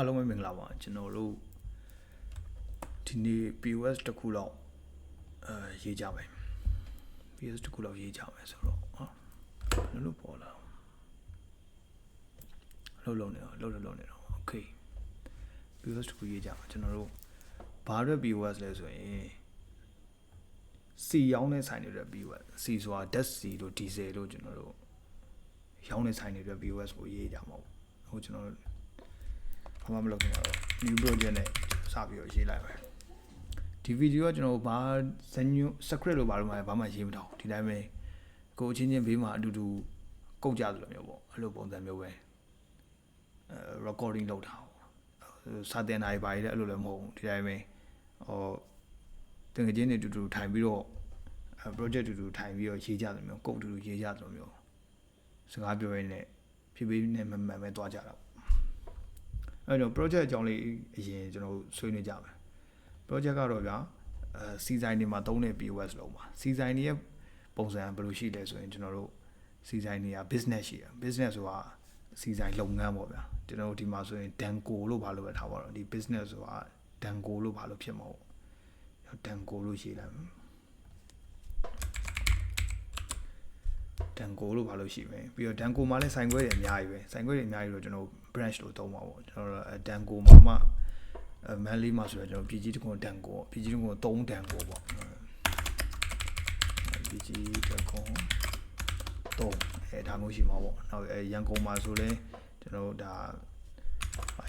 အားလုံးပဲမင်္ဂလာပါကျွန်တော်တို့ဒီနေ့ POS တစ်ခုလောက်ရေးကြမယ် POS တစ်ခုလောက်ရေးကြမယ်ဆိုတော့ဟာလို့ပေါ်လာလုံးနေတော့ okay POS တစ်ခုရေးကြမှာကျွန်တော်တို့ဘာအတွက် POS လဲဆိုရင် C ရောင်းတဲ့ဆိုင်တွေအတွက် POS C ဆိုတာ Death C တို့ Diesel တို့ကျွန်တော်တို့ရောင်းတဲ့ဆိုင်တွေအတွက် POS ကိုရေးကြမှာပေါ့ဟိုကျွန်တော်ဘာမှမလုပ်ခင်တော့ new project နဲ့စပြီးတော့ရေးလိုက်မယ်ဒီဗီဒီယိုကကျွန်တော်ဘာ script လို့ဘာလို့ဘာမှရေးမထားဘူးဒီတိုင်းပဲကိုအချင်းချင်းဘေးမှာအတူတူကုတ်ကြသလိုမျိုးပေါ့အဲ့လိုပုံစံမျိုးပဲrecording လုပ်တာစာတင်နိုင်ပါလေအဲ့လိုလည်းမဟုတ်ဘူးဒီတိုင်းပဲဟိုတကယ်ချင်းတွေအတူတူထိုင်ပြီးတော့ project အတူတူထိုင်ပြီးတော့ရေးကြသလိုမျိုးကုတ်အတူတူရေးကြသလိုမျိုးစကားပြောရင်းနဲ့ဖြည်းဖြည်းနဲ့မှန်မှန်ပဲသွားကြတာအဲ့တော့ project အကြောင်းလေးအရင်ကျွန်တော်ဆွေးနွေးကြမယ် project ကတော့ဗျာစီဇိုင်းတွေမှာသုံးတဲ့ POS လုံးပါစီဇိုင်းတွေရဲ့ပုံစံဘယ်လိုရှိလဲဆိုရင်ကျွန်တော်တို့စီဇိုင်းတွေက business ရှိတယ် business ဆိုတာစီဇိုင်းလုပ်ငန်းပေါ့ဗျာကျွန်တော်တို့ဒီမှာဆိုရင် Danco လို့ဘာလို့ပဲထားပါတော့ဒီ business ဆိုတာ Danco လို့ဘာလို့ဖြစ်မှာပေါ့ Danco လို့ရေးလိုက်မယ် Danco လို့ဘာလို့ရှိမယ်ပြီးတော့ Danco မှာလည်းဆိုင်ခွဲတွေအများကြီးပဲဆိုင်ခွဲတွေအများကြီးတော့ကျွန်တော် branch လို့သုံးပါပေါ့ကျွန်တော်တို့ Danco မှာမှမန်လေးမှာဆိုတော့ကျွန်တော်ပြည်ကြီးတကွန် Danco ပြည်ကြီးတကွန်3 Danco ပေါ့ပြည်ကြီးတကွန်3ဒါမျိုးရှိမှာပေါ့နောက်ရန်ကုန်မှာဆိုလဲကျွန်တော်တို့ဒါ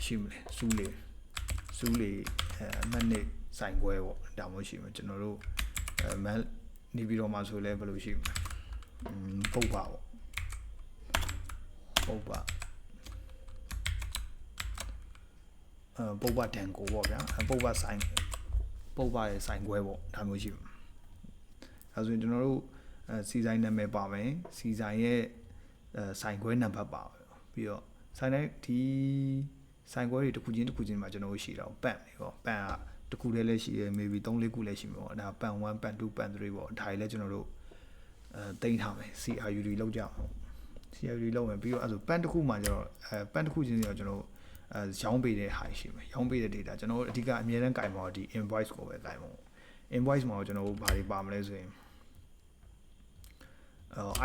ရှိမလဲစူးလေမန်နေဆိုင်ခွဲပေါ့ဒါမျိုးရှိမှာကျွန်တော်တို့မန်နေပြီးတော့မှဆိုလဲဘယ်လိုရှိမလဲပုတ်ပါပေါ့ပုတ်ပါတန်ကိုပေါ့ဗျာပုတ်ပါရဲ့ဆိုင်ခွဲပေါ့ဒါမျိုးရှိမှာအဲဆိုရင်ကျွန်တော်တို့စီဇိုင်းနာမည်ပါမယ်စီဇိုင်းရဲ့ဆိုင်ခွဲနံပါတ်ပါပြီးတော့ဆိုင်တိုင်းဒီဆိုင်ခွဲတွေတစ်ခုချင်းမှာကျွန်တော်တို့ရှိတော့ပန့်နေပေါ့ပန့်ကတစ်ခုတည်းလည်းရှိရ maybe 3-4 ခုလည်းရှိမှာပေါ့ဒါပန့်1ပန့်2ပန့်3ပေါ့ဒါတွေလည်းကျွန်တော်တို့တင်ထားမယ် CRUD လောက်ကြအောင် CRUD လောက်မယ်ပြီးတော့အဲဆိုပန့်တစ်ခုမှာကျတော့ပန့်တစ်ခုချင်းစီတော့ကျွန်တော်ရောင်းပေးတဲ့ဟာရှိမယ်ရောင်းပေးတဲ့ data ကျွန်တော်တို့အဓိကအမြဲတမ်းကင်ပါတော့ဒီ invoice ကိုပဲကင်ပါပေါ့ invoice မှာကျွန်တော်တို့ဘာတွေပါမလဲဆိုရင်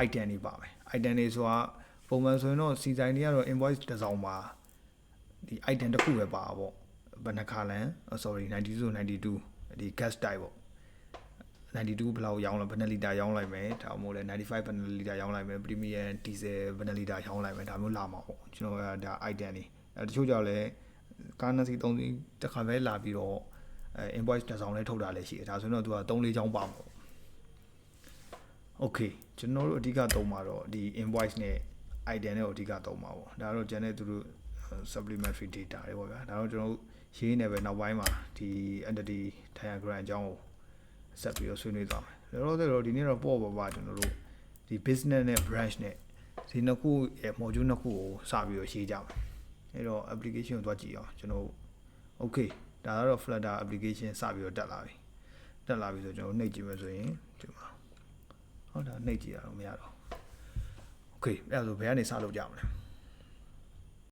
item တွေပါမယ် item တွေဆိုတာပုံမှန်ဆိုရင်တော့စီဇိုင်းတွေကတော့ invoice တစ်စောင်မှာဒီ item တစ်ခုပဲပါပေါ့ဘယ်နှခါလန် sorry 92ဒီ gas type ပေါ့92ဘယ်လောက်ရောင်းလဲဘယ်နှလီတာရောင်းလိုက်မယ်ဒါမှမဟုတ်လဲ95ဘယ်နှလီတာရောင်းလိုက်မယ် premium diesel ဘယ်နှလီတာရောင်းလိုက်မယ်ဒါမျိုးလာမှာပေါ့ကျွန်တော်ကဒါ item တွေတချို့ကြောင့်လဲကားနှစ်စီး3စီးတစ်ခါပဲလာပြီးတော့invoice တစ်စောင်လေးထုတ်တာလည်းရှိတယ်ဒါဆိုတော့သူက3-4ချောင်းပါမှာပေါ့ okay ကျွန်တော်တို့အဓိကသုံးမှာတော့ဒီ invoice နဲ့ item နဲ့အဓိကသုံးမှာပေါ့ဒါတော့ကျန်တဲ့သူတို့ supplementary data တွေပေါ့ဗျာဒါတော့ကျွန်တော်တို့ရေးနေပဲနောက်ပိုင်းမှာဒီ entity diagram အကြောင်းကိုဆက်ပြီးတော့ဆွေးနွေးသွားမယ်တော့ဒီနေ့တော့ပေါ့ပါကျွန်တော်တို့ဒီ business နဲ့ branch နဲ့ဒီနှစ်ခုရဲ့ module နှစ်ခုကိုစပြီးတော့ရေးကြမယ်အဲ့တော့ application ကိုသွားကြည့်အောင်ကျွန်တော် okay ဒါကတော့ Flutter application စပြီးတော့တက်လာပြီဆိုကျွန်တော်နှိပ်ကြည့်မယ်ဆိုရင်ဒီမှာဟုတ်တာနှိပ်ကြည့်ရအောင်မရတော့ okay အဲ့ဒါဆိုဘယ်ကနေစလုပ်ကြမလဲ